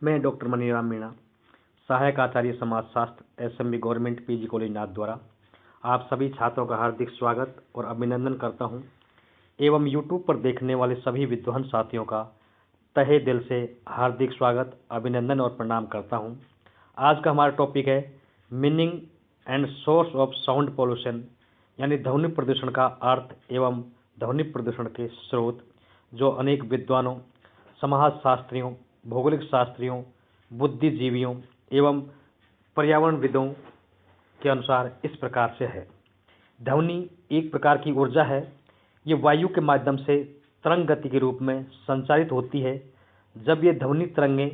मैं डॉक्टर मनीराम मीणा, सहायक आचार्य समाजशास्त्र, SMB government PG college Nathdwara आप सभी छात्रों का हार्दिक स्वागत और अभिनंदन करता हूं एवं यूट्यूब पर देखने वाले सभी विद्वान साथियों का तहे दिल से हार्दिक स्वागत, अभिनंदन और प्रणाम करता हूं। आज का हमारा टॉपिक है meaning and source of sound pollution, यानी ध्वनि प्रदूषण का अर्थ एवं ध्वनि प्रदूषण के स्रोत, जो अनेक विद्वानों, समाजशास्त्रियों, भौगोलिक शास्त्रियों, बुद्धिजीवियों एवं पर्यावरणविदों के अनुसार इस प्रकार से है। ध्वनि एक प्रकार की ऊर्जा है। ये वायु के माध्यम से तरंग गति के रूप में संचारित होती है। जब ये ध्वनि तरंगें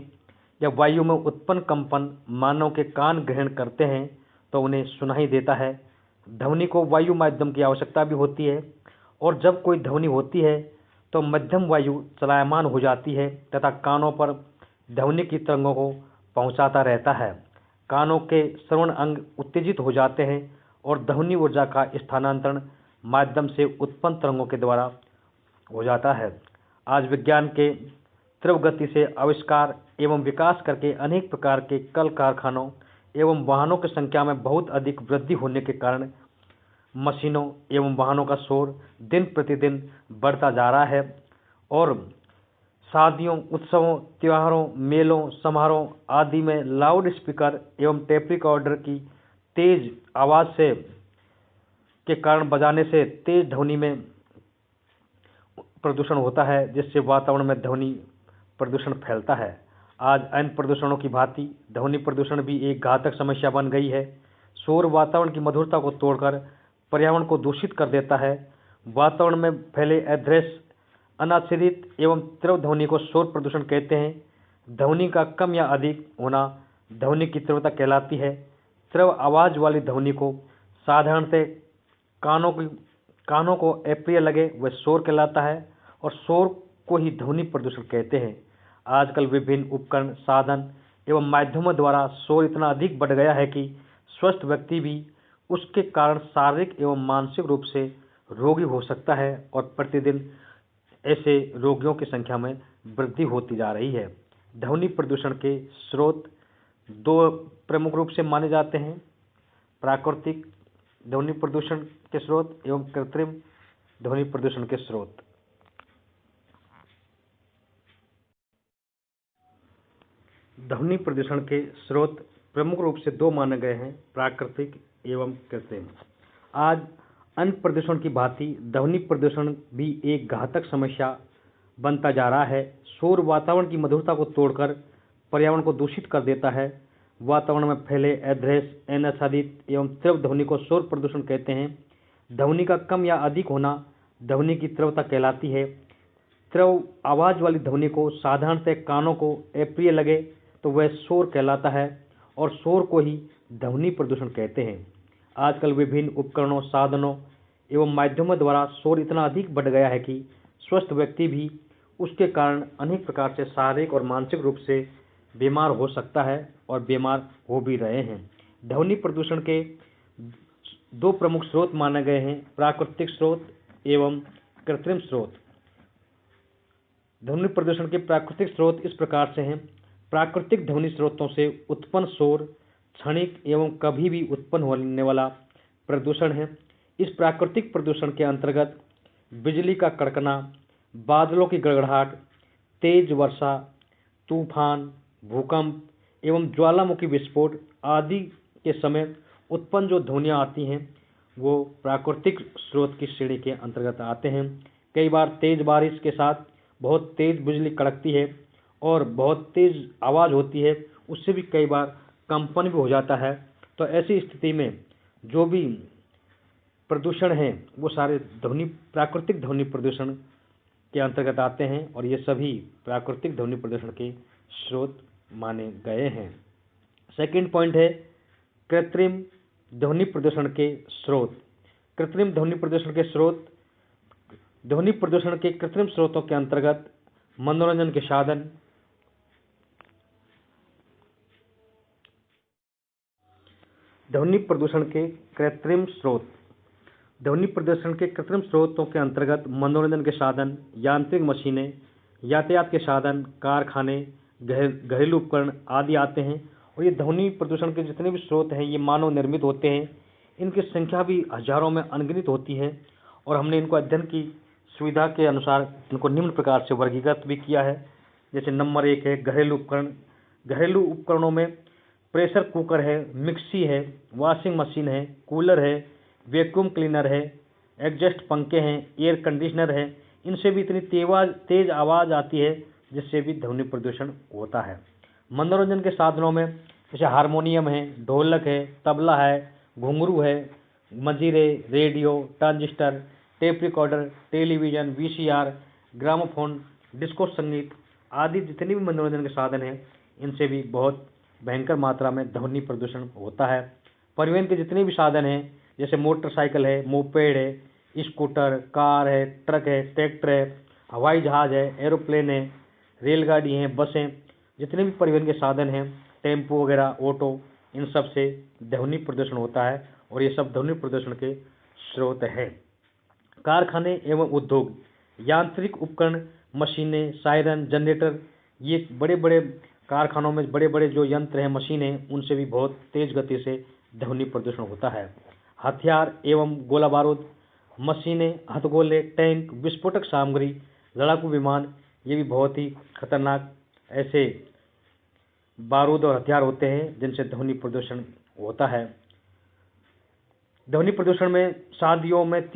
या वायु में उत्पन्न कंपन मानव के कान ग्रहण करते हैं तो उन्हें सुनाई देता है। ध्वनि को वायु माध्यम की आवश्यकता भी होती है और जब कोई ध्वनि होती है तो मध्यम वायु चलायमान हो जाती है तथा कानों पर ध्वनि की तरंगों को पहुंचाता रहता है। कानों के श्रवण अंग उत्तेजित हो जाते हैं और ध्वनि ऊर्जा का स्थानांतरण माध्यम से उत्पन्न तरंगों के द्वारा हो जाता है। आज विज्ञान के तीव्र गति से आविष्कार एवं विकास करके अनेक प्रकार के कल कारखानों एवं वाहनों की संख्या में बहुत अधिक वृद्धि होने के कारण मशीनों एवं वाहनों का शोर दिन प्रतिदिन बढ़ता जा रहा है और शादियों, उत्सवों, त्योहारों, मेलों, समारोह आदि में लाउड स्पीकर एवं टेप रिकॉर्डर की तेज आवाज़ से के कारण बजाने से तेज ध्वनि में प्रदूषण होता है, जिससे वातावरण में ध्वनि प्रदूषण फैलता है। आज अन्य प्रदूषणों की भांति ध्वनि प्रदूषण भी एक घातक समस्या बन गई है। शोर वातावरण की मधुरता को तोड़कर पर्यावरण को दूषित कर देता है। वातावरण में फैले अदृश्य, अनाच्छादित एवं तीव्र ध्वनि को शोर प्रदूषण कहते हैं। ध्वनि का कम या अधिक होना ध्वनि की तीव्रता कहलाती है। तीव्र आवाज़ वाली ध्वनि को साधारणतः कानों को अप्रिय लगे वह शोर कहलाता है और शोर को ही ध्वनि प्रदूषण कहते हैं। आजकल विभिन्न उपकरण, साधन एवं माध्यमों द्वारा शोर इतना अधिक बढ़ गया है कि स्वस्थ व्यक्ति भी उसके कारण शारीरिक एवं मानसिक रूप से रोगी हो सकता है और प्रतिदिन ऐसे रोगियों की संख्या में वृद्धि होती जा रही है। ध्वनि प्रदूषण के स्रोत दो प्रमुख रूप से माने जाते हैं: प्राकृतिक ध्वनि प्रदूषण के स्रोत एवं कृत्रिम ध्वनि प्रदूषण के स्रोत। ध्वनि प्रदूषण के स्रोत प्रमुख रूप से दो माने गए हैं: प्राकृतिक एवं कृत्रिम। आज अन्य प्रदूषण की भांति ध्वनि प्रदूषण भी एक घातक समस्या बनता जा रहा है। शोर वातावरण की मधुरता को तोड़कर पर्यावरण को दूषित कर देता है। वातावरण में फैले अदृश्य, अनाच्छादित एवं तीव्र ध्वनि को शोर प्रदूषण कहते हैं। ध्वनि का कम या अधिक होना ध्वनि की तीव्रता कहलाती है। तीव्र आवाज़ वाली ध्वनि को साधारणतः कानों को अप्रिय लगे तो वह शोर कहलाता है और शोर को ही ध्वनि प्रदूषण कहते हैं। आजकल विभिन्न उपकरणों, साधनों एवं माध्यमों द्वारा शोर इतना अधिक बढ़ गया है कि स्वस्थ व्यक्ति भी उसके कारण अनेक प्रकार से शारीरिक और मानसिक रूप से बीमार हो सकता है और बीमार हो भी रहे हैं। ध्वनि प्रदूषण के दो प्रमुख स्रोत माने गए हैं: प्राकृतिक स्रोत एवं कृत्रिम स्रोत। ध्वनि प्रदूषण के प्राकृतिक स्रोत इस प्रकार से हैं: प्राकृतिक ध्वनि स्रोतों से उत्पन्न शोर क्षणिक एवं कभी भी उत्पन्न होने वाला प्रदूषण है। इस प्राकृतिक प्रदूषण के अंतर्गत बिजली का कड़कना, बादलों की गड़गड़ाहट, तेज वर्षा, तूफान, भूकंप एवं ज्वालामुखी विस्फोट आदि के समय उत्पन्न जो ध्वनियाँ आती हैं वो प्राकृतिक स्रोत की श्रेणी के अंतर्गत आते हैं। कई बार तेज बारिश के साथ बहुत तेज बिजली कड़कती है और बहुत तेज आवाज़ होती है, उससे भी कई बार कंपन भी हो जाता है। तो ऐसी स्थिति में जो भी प्रदूषण हैं वो सारे प्राकृतिक ध्वनि प्रदूषण के अंतर्गत आते हैं और ये सभी प्राकृतिक ध्वनि प्रदूषण के स्रोत माने गए हैं। सेकंड पॉइंट है कृत्रिम ध्वनि प्रदूषण के स्रोत। कृत्रिम ध्वनि प्रदूषण के स्रोत ध्वनि प्रदूषण के कृत्रिम स्रोतों के अंतर्गत मनोरंजन के साधन, ध्वनि प्रदूषण के कृत्रिम स्रोत ध्वनि प्रदूषण के कृत्रिम स्रोतों के अंतर्गत मनोरंजन के साधन, यांत्रिक मशीनें, यातायात के साधन, कारखाने, घरेलू उपकरण आदि आते हैं। और ये ध्वनि प्रदूषण के जितने भी स्रोत हैं ये मानव निर्मित होते हैं। इनकी संख्या भी हजारों में अनगिनत होती है और हमने इनको अध्ययन की सुविधा के अनुसार इनको निम्न प्रकार से वर्गीकृत भी किया है। जैसे नंबर 1 है घरेलू उपकरण। घरेलू उपकरणों में प्रेशर कुकर है, मिक्सी है, वॉशिंग मशीन है, कूलर है, वैक्यूम क्लीनर है, एग्जॉस्ट पंखे हैं, एयर कंडीशनर है। इनसे भी इतनी तेज आवाज़ आती है जिससे भी ध्वनि प्रदूषण होता है। मनोरंजन के साधनों में जैसे हारमोनियम है, ढोलक है, तबला है, घुंघरू है, मंजीरे, radio, transistor, tape recorder, television, VCR, gramophone, disco संगीत आदि जितने भी मनोरंजन के साधन हैं इनसे भी बहुत भयंकर मात्रा में ध्वनि प्रदूषण होता है। परिवहन के जितने भी साधन हैं जैसे मोटरसाइकिल है, मोपेड है, स्कूटर, कार है, ट्रक है, ट्रैक्टर है, हवाई जहाज़ है, एरोप्लेन है, रेलगाड़ी हैं, बसें, जितने भी परिवहन के साधन हैं, टेम्पो वगैरह, ऑटो, इन सब से ध्वनि प्रदूषण होता है और ये सब ध्वनि प्रदूषण के स्रोत हैं। कारखाने एवं उद्योग, यांत्रिक उपकरण, मशीनें, सायरन, जनरेटर, ये बड़े बड़े कारखानों में बड़े बड़े जो यंत्र हैं, मशीनें, उनसे भी बहुत तेज गति से ध्वनि प्रदूषण होता है। हथियार एवं गोला बारूद, मशीनें, हथगोले, टैंक, विस्फोटक सामग्री, लड़ाकू विमान, ये भी बहुत ही खतरनाक ऐसे बारूद और हथियार होते हैं जिनसे ध्वनि प्रदूषण होता है। ध्वनि प्रदूषण में शादियों में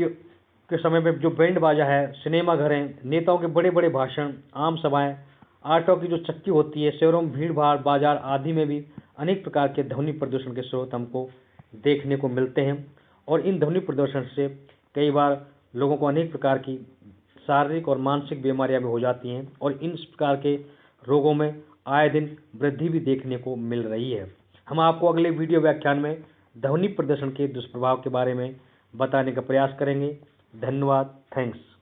के समय में जो बैंड बाजा है, सिनेमा घर हैं, नेताओं के बड़े बड़े भाषण, आम सभाएं, ऑटो की जो चक्की होती है, शहरों में भीड़ भाड़, बाजार आदि में भी अनेक प्रकार के ध्वनि प्रदूषण के स्रोत हमको देखने को मिलते हैं। और इन ध्वनि प्रदूषण से कई बार लोगों को अनेक प्रकार की शारीरिक और मानसिक बीमारियां भी हो जाती हैं और इन प्रकार के रोगों में आए दिन वृद्धि भी देखने को मिल रही है। हम आपको अगले वीडियो व्याख्यान में ध्वनि प्रदूषण के दुष्प्रभाव के बारे में बताने का प्रयास करेंगे। धन्यवाद। थैंक्स।